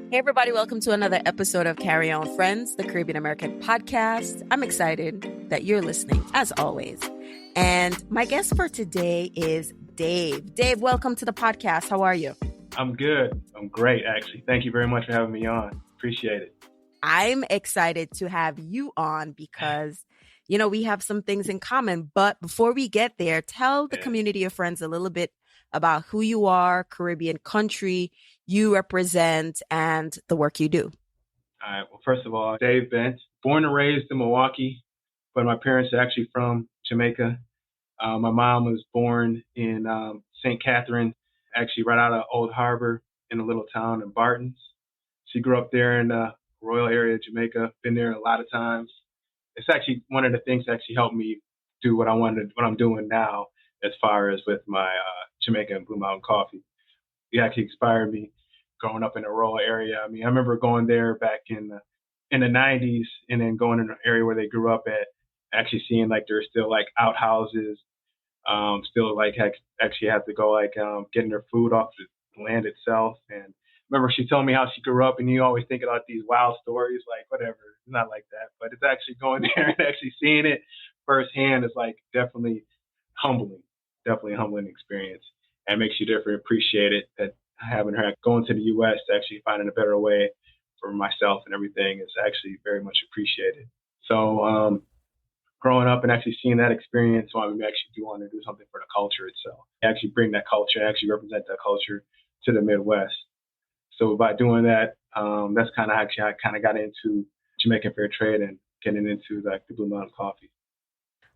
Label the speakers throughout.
Speaker 1: Hey, everybody, welcome to another episode of Carry On Friends, the Caribbean American podcast. I'm excited that you're listening, as always. And my guest for today is Dave. Dave, welcome to the podcast. How are you?
Speaker 2: I'm good. I'm great, actually. Thank you very much for having me on. Appreciate it.
Speaker 1: I'm excited to have you on because, we have some things in common. But before we get there, tell the community of friends a little bit about who you are, Caribbean country you represent, and the work you do.
Speaker 2: All right. Well, first of all, Dave Bent, born and raised in Milwaukee, but my parents are actually from Jamaica. My mom was born in St. Catherine, actually right out of Old Harbor in a little town in Bartons. She grew up there in the Royal area of Jamaica, been there a lot of times. It's actually one of the things that actually helped me do what I'm doing now as far as with my Jamaican Blue Mountain Coffee. It actually inspired me growing up in a rural area. I mean, I remember going there back in the 90s and then going in an area where they grew up at, actually seeing like there's still like outhouses, still like actually have to go like getting their food off the land itself. And remember she told me how she grew up, and you always think about these wild stories, like whatever, it's not like that. But it's actually going there and actually seeing it firsthand is like definitely a humbling experience. And makes you different, appreciate it, that having her going to the U.S. to actually finding a better way for myself and everything is actually very much appreciated. So growing up and actually seeing that experience, we actually do want to do something for the culture itself. Actually bring that culture, actually represent that culture to the Midwest. So by doing that, that's kind of actually how I kind of got into Jamaican Fair Trade and getting into like the Blue Mountain Coffee.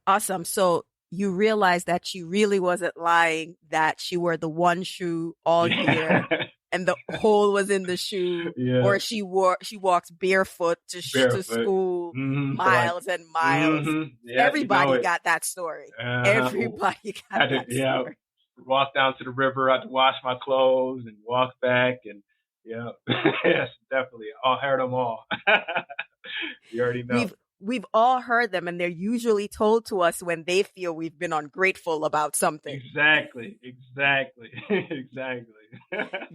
Speaker 1: Awesome. So you realized that she really wasn't lying, that she wore the one shoe all year and the hole was in the shoe, or she walks barefoot to school, miles and miles. Yeah, everybody got that story. Everybody got that story.
Speaker 2: Walk down to the river, I had to wash my clothes and walk back, and yes, definitely. I heard them all. You already know.
Speaker 1: We've all heard them, and they're usually told to us when they feel we've been ungrateful about something.
Speaker 2: Exactly.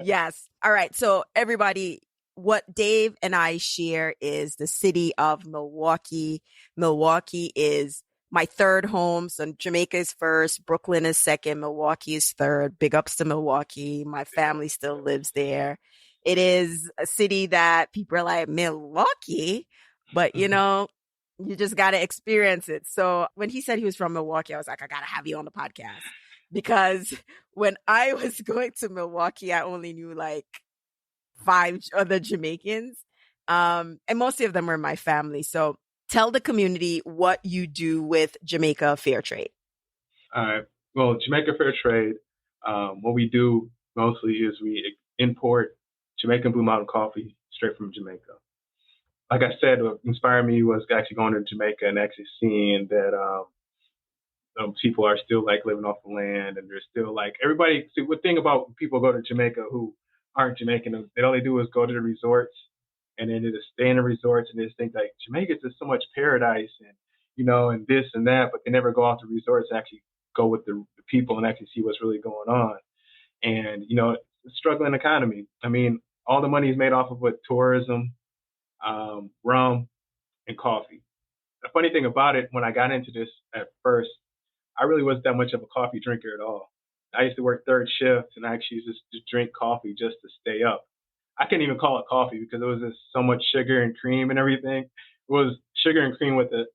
Speaker 1: Yes. All right. So everybody, what Dave and I share is the city of Milwaukee. Milwaukee is my third home. So Jamaica is first, Brooklyn is second, Milwaukee is third. Big ups to Milwaukee. My family still lives there. It is a city that people are like, Milwaukee, but you just got to experience it. So when he said he was from Milwaukee, I was like, I got to have you on the podcast. Because when I was going to Milwaukee, I only knew like 5 other Jamaicans. And most of them were my family. So tell the community what you do with Jamaica Fair Trade.
Speaker 2: All right. Well, Jamaica Fair Trade, what we do mostly is we import Jamaican Blue Mountain Coffee straight from Jamaica. Like I said, what inspired me was actually going to Jamaica and actually seeing that people are still like living off the land, and there's still like everybody. See, the thing about people go to Jamaica who aren't Jamaican, all they do is go to the resorts, and then they just stay in the resorts and they just think like Jamaica's just so much paradise, and and this and that, but they never go out to resorts and actually go with the people and actually see what's really going on. And it's a struggling economy. I mean, all the money is made off of what tourism, rum, and coffee. The funny thing about it, when I got into this at first, I really wasn't that much of a coffee drinker at all. I used to work third shift, and I actually used to drink coffee just to stay up. I couldn't even call it coffee because it was just so much sugar and cream and everything. It was sugar and cream with the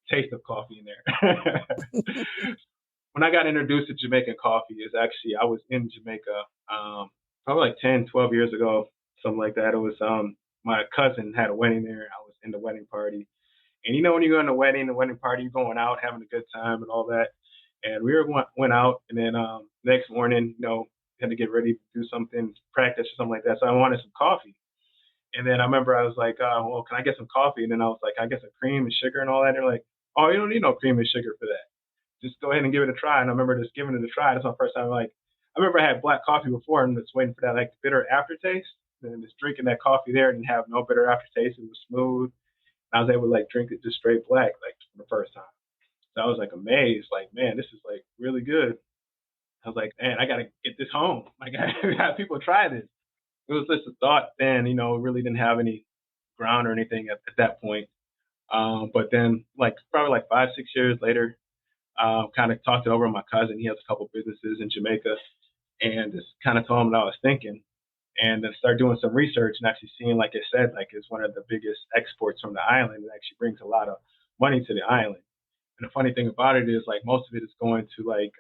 Speaker 2: taste of coffee in there. When I got introduced to Jamaican coffee, I was in Jamaica probably like 10, 12 years ago, something like that. It was my cousin had a wedding there. I was in the wedding party. And when you go in the wedding party, you're going out, having a good time and all that. And we went out, and then next morning, had to get ready to do something, practice or something like that. So I wanted some coffee. And then I remember I was like, well, can I get some coffee? And then I was like, I get some cream and sugar and all that. And they're like, oh, you don't need no cream and sugar for that. Just go ahead and give it a try. And I remember just giving it a try. That's my first time. I remember I had black coffee before and just waiting for that like bitter aftertaste. And then just drinking that coffee there and have no bitter aftertaste. It was smooth. I was able to like drink it just straight black, like for the first time. So I was like amazed, like, man, this is like really good. I was like, man, I got to get this home. Like, I got people try this. it was just a thought then, really didn't have any ground or anything at that point. But then like probably like 5, 6 years later, kind of talked it over with my cousin. He has a couple businesses in Jamaica, and just kind of told him what I was thinking, and then start doing some research and actually seeing, like I said, like it's one of the biggest exports from the island. It actually brings a lot of money to the island. And the funny thing about it is like most of it is going to like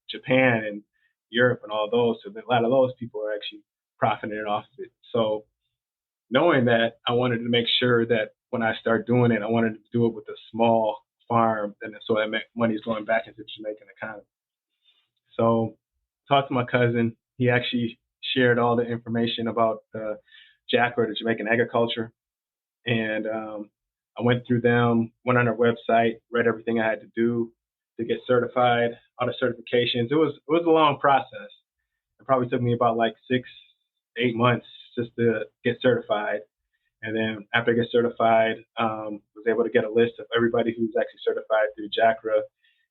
Speaker 2: Japan and Europe and all those. So a lot of those people are actually profiting off of it. So knowing that, I wanted to make sure that when I start doing it, I wanted to do it with a small farm, and so that money is going back into the Jamaican economy. So talked to my cousin. He actually shared all the information about the JACRA, the Jamaican agriculture, and I went through them, went on their website, read everything I had to do to get certified, all the certifications. It was a long process. It probably took me about like 6, 8 months just to get certified. And then after I get certified, was able to get a list of everybody who's actually certified through JACRA.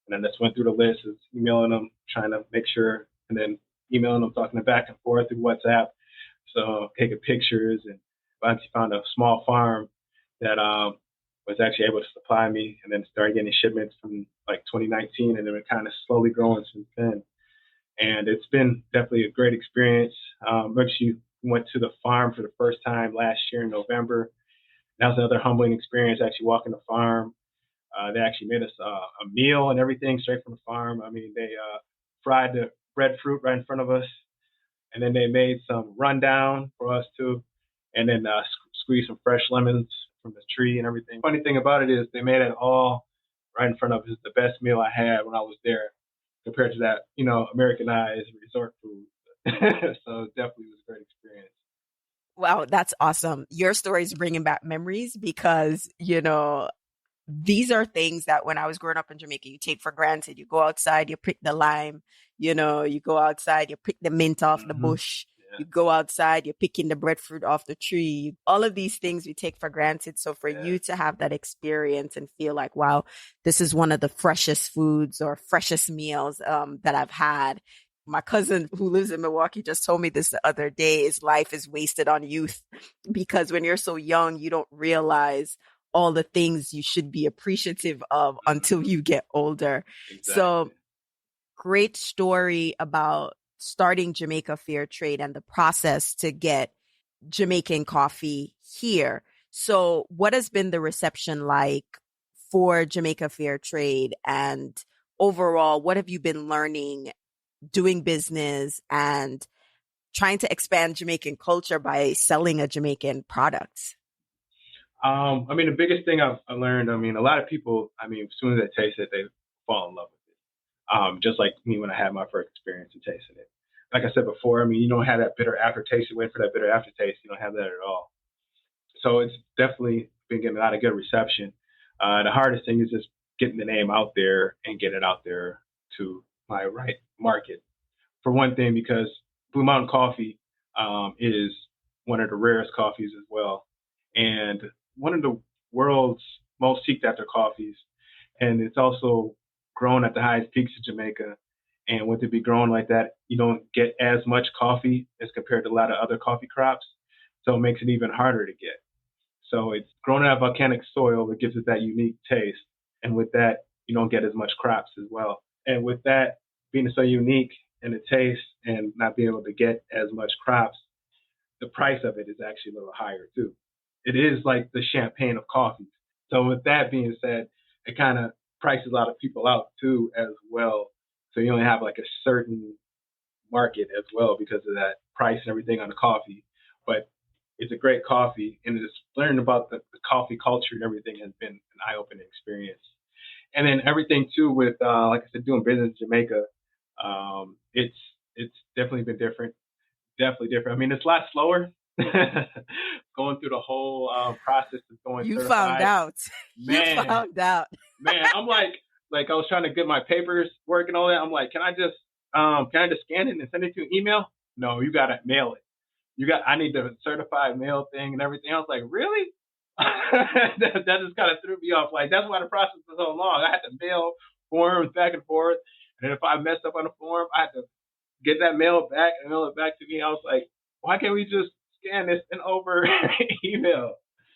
Speaker 2: And then just went through the list, was emailing them, trying to make sure, and then emailing them, talking back and forth through WhatsApp. So taking pictures, and eventually found a small farm that was actually able to supply me, and then started getting shipments from like 2019, and then it kind of slowly growing since then. And it's been definitely a great experience. Actually went to the farm for the first time last year in November. That was another humbling experience, actually walking the farm. They actually made us a meal and everything straight from the farm. I mean, they fried the breadfruit right in front of us, and then they made some rundown for us too, and then squeezed some fresh lemons from the tree and everything. Funny thing about it is they made it all right in front of us. It's the best meal I had when I was there compared to that, Americanized resort food. So it definitely was a great experience.
Speaker 1: Wow, that's awesome. Your story is bringing back memories because, these are things that when I was growing up in Jamaica, you take for granted. You go outside, you pick the lime, you go outside, you pick the mint off the
Speaker 2: Mm-hmm.
Speaker 1: bush.
Speaker 2: Yeah,
Speaker 1: You go outside, you're picking the breadfruit off the tree. All of these things we take for granted. So for
Speaker 2: yeah,
Speaker 1: you to have that experience and feel like, wow, this is one of the freshest foods or freshest meals that I've had. My cousin who lives in Milwaukee just told me this the other day is life is wasted on youth because when you're so young, you don't realize all the things you should be appreciative of until
Speaker 2: mm-hmm.
Speaker 1: you get older.
Speaker 2: Exactly.
Speaker 1: So great story about starting Jamaica Fair Trade and the process to get Jamaican coffee here. So what has been the reception like for Jamaica Fair Trade, and overall, what have you been learning doing business and trying to expand Jamaican culture by selling a Jamaican product?
Speaker 2: I mean, the biggest thing I learned, I mean, a lot of people, I mean, as soon as they taste it, they fall in love with it. Just like me when I had my first experience in tasting it. Like I said before, I mean, you don't have that bitter aftertaste. You wait for that bitter aftertaste. You don't have that at all. So it's definitely been getting a lot of good reception. The hardest thing is just getting the name out there and getting it out there to my right market. For one thing, because Blue Mountain Coffee is one of the rarest coffees as well, and one of the world's most sought after coffees. And it's also grown at the highest peaks of Jamaica. And with it be grown like that, you don't get as much coffee as compared to a lot of other coffee crops. So it makes it even harder to get. So it's grown out of volcanic soil, that gives it that unique taste. And with that, you don't get as much crops as well. And with that being so unique in the taste and not being able to get as much crops, the price of it is actually a little higher too. It is like the champagne of coffee. So with that being said, it kind of prices a lot of people out too as well. So you only have like a certain market as well because of that price and everything on the coffee. But it's a great coffee, and just learning about the coffee culture and everything has been an eye-opening experience. And then everything too with like I said, doing business in Jamaica, it's definitely been different. Definitely different. I mean, it's a lot slower. Going through the whole process of going
Speaker 1: You found
Speaker 2: certified.
Speaker 1: out. You
Speaker 2: Man,
Speaker 1: found out.
Speaker 2: man, I'm like I was trying to get my papers work and all that. I'm like, can I just scan it and send it to an email? No, you gotta mail it. I need the certified mail thing and everything. I was like, really? that just kind of threw me off. Like, that's why the process was so long. I had to mail forms back and forth. And if I messed up on the form, I had to get that mail back and mail it back to me. I was like, why can't we just scan this and over email?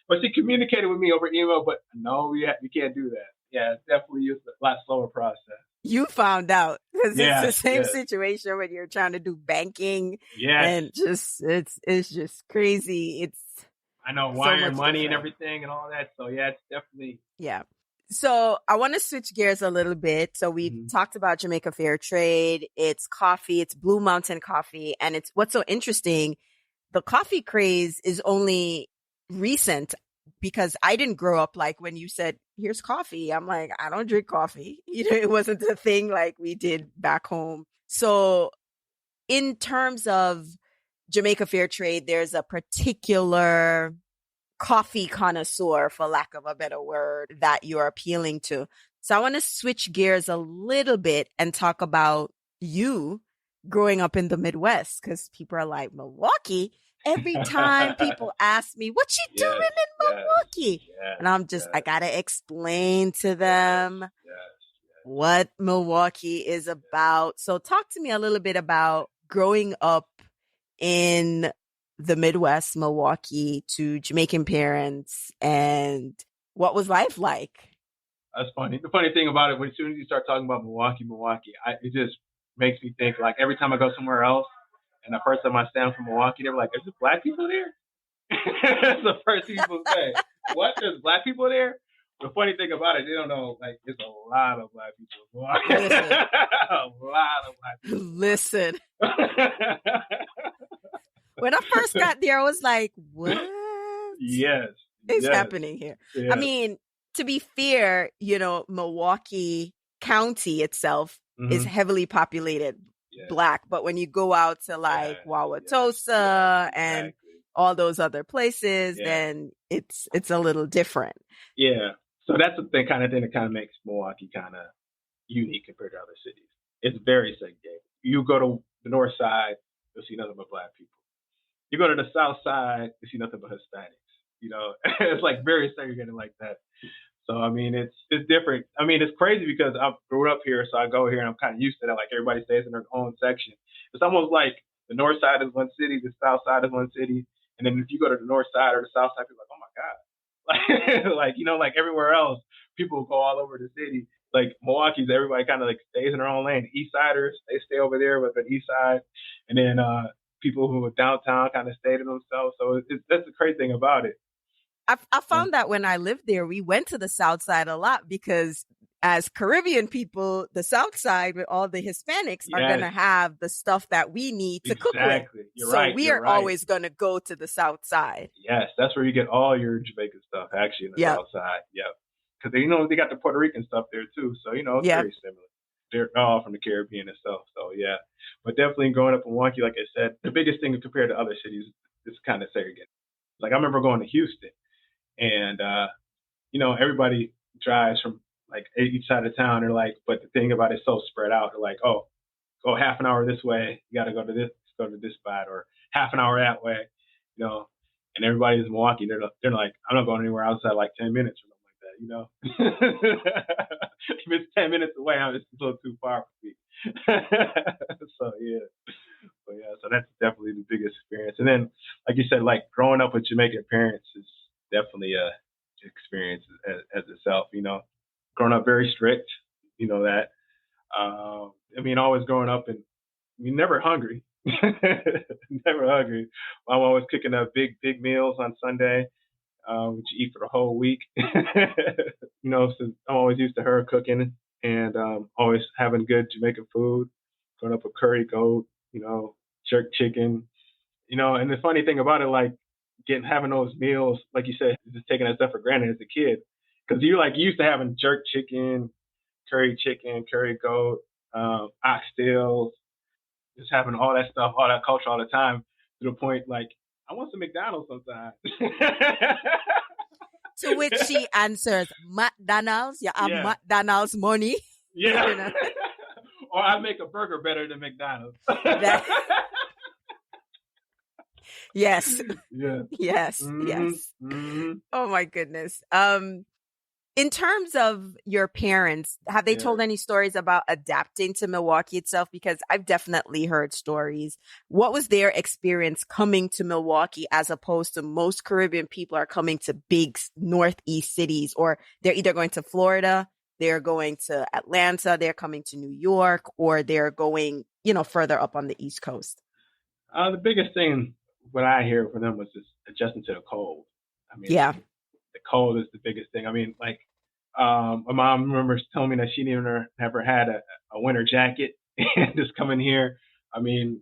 Speaker 2: But she communicated with me over email, but no, we can't do that. Yeah, it definitely is a lot slower process.
Speaker 1: You found out because it's the
Speaker 2: Yes,
Speaker 1: same
Speaker 2: yes,
Speaker 1: situation when you're trying to do banking
Speaker 2: yes.
Speaker 1: and just it's just crazy. It's
Speaker 2: I know
Speaker 1: so
Speaker 2: wiring
Speaker 1: much
Speaker 2: money and
Speaker 1: different.
Speaker 2: everything and all that. So yeah, it's definitely.
Speaker 1: Yeah. So I want to switch gears a little bit. So we've
Speaker 2: Mhm.
Speaker 1: talked about Jamaica Fair Trade. It's coffee. It's Blue Mountain coffee. And it's what's so interesting. The coffee craze is only recent because I didn't grow up like when you said, here's coffee. I'm like, I don't drink coffee. It wasn't a thing like we did back home. So in terms of Jamaica Fair Trade, there's a particular coffee connoisseur, for lack of a better word, that you're appealing to. So I want to switch gears a little bit and talk about you growing up in the Midwest, because people are like, Milwaukee. Every time people ask me, what you doing
Speaker 2: Yes,
Speaker 1: in
Speaker 2: yes,
Speaker 1: Milwaukee?
Speaker 2: yes,
Speaker 1: And I'm just, I
Speaker 2: yes,
Speaker 1: got to explain to
Speaker 2: yes,
Speaker 1: them
Speaker 2: yes,
Speaker 1: what Milwaukee is about. So talk to me a little bit about growing up in the Midwest, Milwaukee, to Jamaican parents, and what was life like?
Speaker 2: That's funny. The funny thing about it, when as soon as you start talking about Milwaukee, it just makes me think like every time I go somewhere else, and the first time I stand from Milwaukee, they're like, "Is there black people there?" That's the first thing people say. What? There's black people there? The funny thing about it, they don't know like there's a lot of black people in Milwaukee.
Speaker 1: Listen,
Speaker 2: A lot of black people
Speaker 1: listen.
Speaker 2: in Milwaukee.
Speaker 1: When I first got there, I was like, what
Speaker 2: Yes,
Speaker 1: is
Speaker 2: yes,
Speaker 1: happening here? I
Speaker 2: yes.
Speaker 1: mean, to be fair, Milwaukee County itself is
Speaker 2: Mm-hmm.
Speaker 1: heavily populated
Speaker 2: Yes,
Speaker 1: Black, but when you go out to like
Speaker 2: yes, yes, yes,
Speaker 1: Wauwatosa and
Speaker 2: exactly.
Speaker 1: all those other places,
Speaker 2: Yeah.
Speaker 1: then it's a little different.
Speaker 2: Yeah. So that's the thing, kind of thing that kind of makes Milwaukee kind of unique compared to other cities. It's very segregated. You go to the north side, you'll see nothing but black people. You go to the south side, you see nothing but Hispanics. It's like very segregated like that. So I mean, it's different. I mean, it's crazy because I grew up here, so I go here and I'm kind of used to that. Like everybody stays in their own section. It's almost like the north side is one city, the south side is one city, and then if you go to the north side or the south side, people are like, oh my god, like like everywhere else, people go all over the city. Like Milwaukee's, everybody kind of like stays in their own lane. East Siders, they stay over there with the east side, and then people who are downtown kind of stay to themselves. So that's the crazy thing about it.
Speaker 1: I found that when I lived there, we went to the South Side a lot because as Caribbean people, the South Side with all the Hispanics are going
Speaker 2: Yes,
Speaker 1: to have the stuff that we need to cook with.
Speaker 2: exactly. You're
Speaker 1: So
Speaker 2: right.
Speaker 1: we
Speaker 2: You're
Speaker 1: are
Speaker 2: right.
Speaker 1: always going to go to the South Side.
Speaker 2: Yes, that's where you get all your Jamaican stuff, actually, in the
Speaker 1: Yep.
Speaker 2: South Side. Yep. Because, they got the Puerto Rican stuff there, too. So, it's
Speaker 1: Yep.
Speaker 2: very similar. They're all from the Caribbean itself. So, yeah. But definitely growing up in Milwaukee, like I said, the biggest thing compared to other cities is kind of segregated. Like, I remember going to Houston, and, everybody drives from, like, each side of town. They're like, but the thing about it's so spread out. They're like, oh, go half an hour this way. You got to go to this spot, or half an hour that way, you know. And everybody's in Milwaukee. They're like, I'm not going anywhere outside like 10 minutes or something like that, If it's 10 minutes away, it's a little too far for me. So yeah, but yeah, so that's definitely the biggest experience. And then, like you said, like growing up with Jamaican parents is definitely a experience as itself. Growing up very strict, that. I mean, always growing up and you're never hungry. Never hungry. Mom always cooking up big meals on Sunday, which you eat for the whole week. So I'm always used to her cooking and always having good Jamaican food. Growing up with curry goat, jerk chicken, and the funny thing about it, like having those meals, like you said, just taking that stuff for granted as a kid. Because you're like used to having jerk chicken, curry goat, oxtails, just having all that stuff, all that culture all the time to the point like I want some McDonald's sometimes.
Speaker 1: To which she answers, McDonald's, you have
Speaker 2: Yeah.
Speaker 1: McDonald's money.
Speaker 2: Yeah. Or I make a burger better than McDonald's.
Speaker 1: Yes.
Speaker 2: Yeah.
Speaker 1: Yes.
Speaker 2: Mm-hmm.
Speaker 1: Yes.
Speaker 2: Mm-hmm.
Speaker 1: Oh my goodness. In terms of your parents, have they
Speaker 2: Yeah.
Speaker 1: told any stories about adapting to Milwaukee itself? Because I've definitely heard stories. What was their experience coming to Milwaukee as opposed to most Caribbean people are coming to big Northeast cities, or they're either going to Florida, they're going to Atlanta, they're coming to New York, or they're going, further up on the East Coast?
Speaker 2: The biggest thing what I hear from them was just adjusting to the cold. I mean,
Speaker 1: Yeah.
Speaker 2: like the cold is the biggest thing. I mean, like my mom remembers telling me that she never had a winter jacket and just coming here. I mean,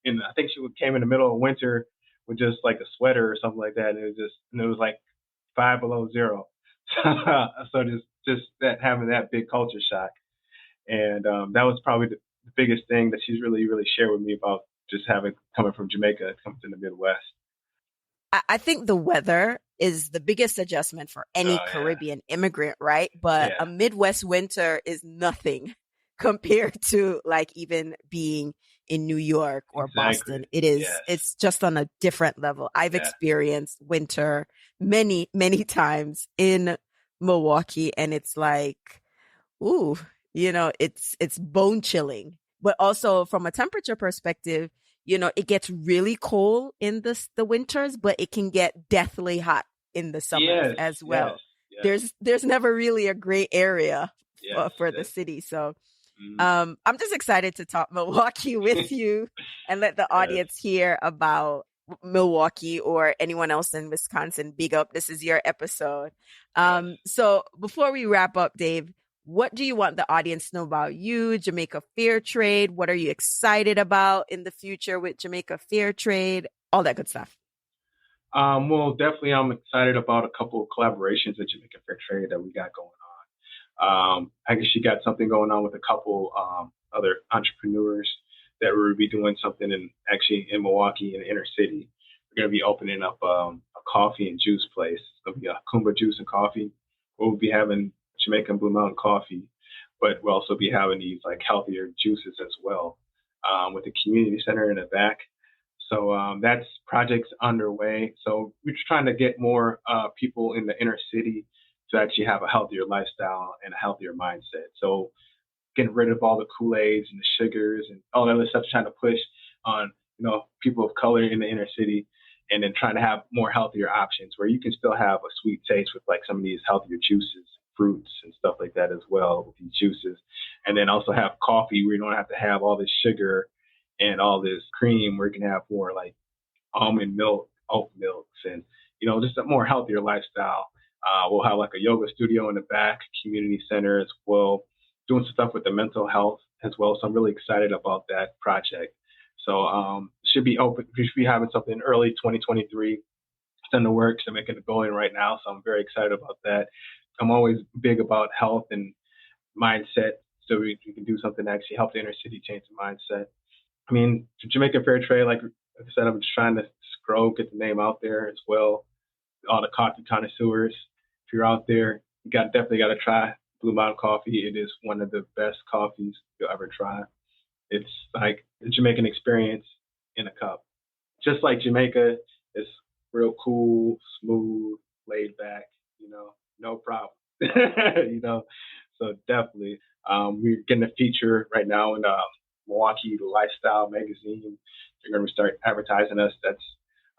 Speaker 2: and I think she came in the middle of winter with just like a sweater or something like that, and it was like 5 below 0. So just that having that big culture shock, and that was probably the biggest thing that she's really shared with me about just having coming from Jamaica, coming to the Midwest.
Speaker 1: I think the weather is the biggest adjustment for any
Speaker 2: Yeah,
Speaker 1: Caribbean immigrant, right? But a
Speaker 2: yeah,
Speaker 1: Midwest winter is nothing compared to like even being in New York or
Speaker 2: exactly.
Speaker 1: Boston.
Speaker 2: Yes,
Speaker 1: It's just on a different level. I've
Speaker 2: yeah,
Speaker 1: experienced winter many times in Milwaukee, and it's like, ooh, it's bone chilling. But also from a temperature perspective, it gets really cold in the winters, but it can get deathly hot in the summers
Speaker 2: yes,
Speaker 1: as
Speaker 2: yes,
Speaker 1: well.
Speaker 2: yes,
Speaker 1: There's never really a gray area
Speaker 2: yes,
Speaker 1: for the
Speaker 2: yes.
Speaker 1: city. So
Speaker 2: Mm,
Speaker 1: I'm just excited to talk Milwaukee with you and let the
Speaker 2: yes,
Speaker 1: audience hear about Milwaukee or anyone else in Wisconsin. Big up. This is your episode.
Speaker 2: yes.
Speaker 1: So before we wrap up, Dave, what do you want the audience to know about you, Jamaica Fair Trade? What are you excited about in the future with Jamaica Fair Trade? All that good stuff.
Speaker 2: Well, definitely, I'm excited about a couple of collaborations at Jamaica Fair Trade that we got going on. I guess you got something going on with a couple other entrepreneurs that we'll be doing something in Milwaukee in the inner city. We're going to be opening up a coffee and juice place. It's going to be a Kumba Juice and Coffee. We'll be having Jamaican Blue Mountain coffee, but we'll also be having these like healthier juices as well with the community center in the back. So that's projects underway. So we're just trying to get more people in the inner city to actually have a healthier lifestyle and a healthier mindset. So getting rid of all the Kool-Aids and the sugars and all that other stuff, trying to push on people of color in the inner city, and then trying to have more healthier options where you can still have a sweet taste with like some of these healthier juices, fruits and stuff like that as well with these juices, and then also have coffee where you don't have to have all this sugar and all this cream, where you can have more like almond milk, oat milks, and just a more healthier lifestyle. We'll have like a yoga studio in the back, community center as well, doing some stuff with the mental health as well. So I'm really excited about that project. So should be open. We should be having something early 2023. It's in the works. I'm making it going right now, so I'm very excited about that. I'm always big about health and mindset, so we can do something to actually help the inner city change the mindset. I mean, Jamaica Fair Trade, like I said, I'm just trying to grow, get the name out there as well. All the coffee connoisseurs, if you're out there, you definitely got to try Blue Mountain Coffee. It is one of the best coffees you'll ever try. It's like a Jamaican experience in a cup. Just like Jamaica, it's real cool, smooth, laid back, no problem. you know, so definitely, we're getting a feature right now in Milwaukee Lifestyle magazine. They're going to start advertising us. That's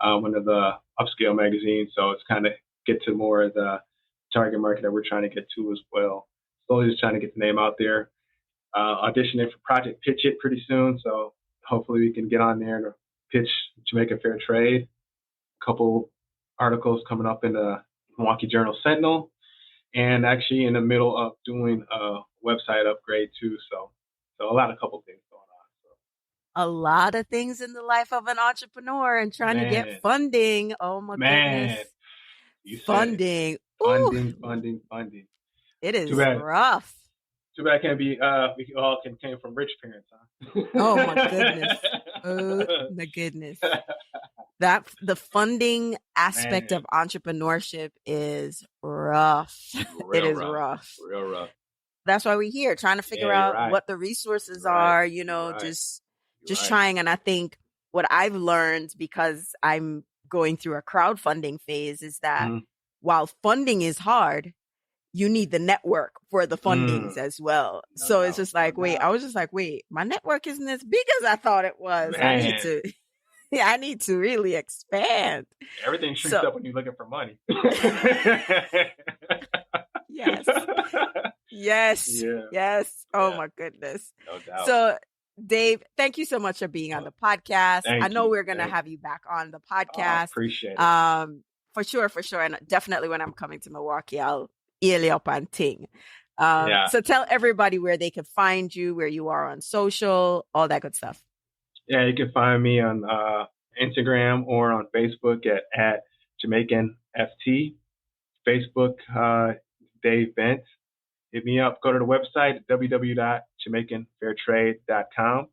Speaker 2: one of the upscale magazines. So it's kind of get to more of the target market that we're trying to get to as well. Slowly just trying to get the name out there. Auditioning for Project Pitch It pretty soon. So hopefully we can get on there to pitch Jamaica Fair Trade. A couple articles coming up in the Milwaukee Journal Sentinel, and actually in the middle of doing a website upgrade too. So a couple things going on.
Speaker 1: A lot of things in the life of an entrepreneur and trying to get
Speaker 2: Man,
Speaker 1: funding. Oh my goodness.
Speaker 2: man, you said it.
Speaker 1: Funding. Ooh,
Speaker 2: Funding.
Speaker 1: it
Speaker 2: Too
Speaker 1: is
Speaker 2: bad.
Speaker 1: rough.
Speaker 2: Too bad can't be. We all came from rich parents,
Speaker 1: Oh my goodness. Oh my goodness. That the funding aspect
Speaker 2: Man,
Speaker 1: of entrepreneurship is rough. It
Speaker 2: real
Speaker 1: is
Speaker 2: rough,
Speaker 1: rough.
Speaker 2: real rough.
Speaker 1: That's why we're here trying to figure
Speaker 2: Yeah, you're
Speaker 1: out
Speaker 2: right.
Speaker 1: what the resources
Speaker 2: You're right.
Speaker 1: are,
Speaker 2: You're right.
Speaker 1: just
Speaker 2: You're right.
Speaker 1: trying. And I think what I've learned, because I'm going through a crowdfunding phase, is that
Speaker 2: Mm-hmm.
Speaker 1: while funding is hard, you need the network for the fundings as well.
Speaker 2: No
Speaker 1: so
Speaker 2: doubt,
Speaker 1: it's just like,
Speaker 2: no
Speaker 1: wait,
Speaker 2: doubt.
Speaker 1: I was just like, wait, my network isn't as big as I thought it was. I need
Speaker 2: Man.
Speaker 1: to, yeah, I need to really expand.
Speaker 2: Everything shrinks up when you're looking for money.
Speaker 1: Yes. Yes.
Speaker 2: Yeah.
Speaker 1: Yes. Oh
Speaker 2: Yeah.
Speaker 1: my goodness.
Speaker 2: No doubt.
Speaker 1: So Dave, thank you so much for being on the podcast.
Speaker 2: Thank
Speaker 1: I know
Speaker 2: you.
Speaker 1: we're going to
Speaker 2: Thank
Speaker 1: have you back on the podcast.
Speaker 2: Appreciate it.
Speaker 1: For sure. And definitely when I'm coming to Milwaukee, I'll eel you up and ting.
Speaker 2: Yeah.
Speaker 1: So tell everybody where they can find you, where you are on social, all that good stuff.
Speaker 2: Yeah, you can find me on Instagram or on Facebook at Jamaican FT. Facebook, Dave Bent. Hit me up. Go to the website, www.jamaicanfairtrade.com.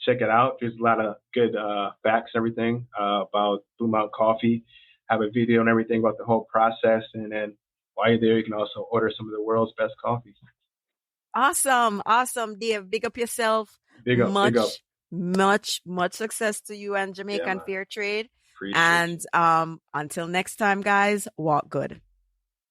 Speaker 2: Check it out. There's a lot of good facts and everything about Blue Mountain Coffee. Have a video and everything about the whole process. And then while you're there, you can also order some of the world's best coffees.
Speaker 1: Awesome. Dave, big up yourself.
Speaker 2: Big up.
Speaker 1: Much success to you and Jamaican Fair Trade.
Speaker 2: Appreciate
Speaker 1: and until next time, guys, walk good.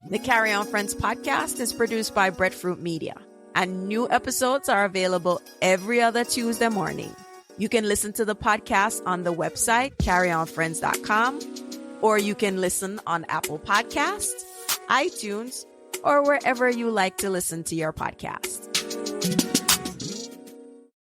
Speaker 1: The Carry On Friends podcast is produced by Breadfruit Media, and new episodes are available every other Tuesday morning. You can listen to the podcast on the website, carryonfriends.com, or you can listen on Apple Podcasts, iTunes, or wherever you like to listen to your podcast.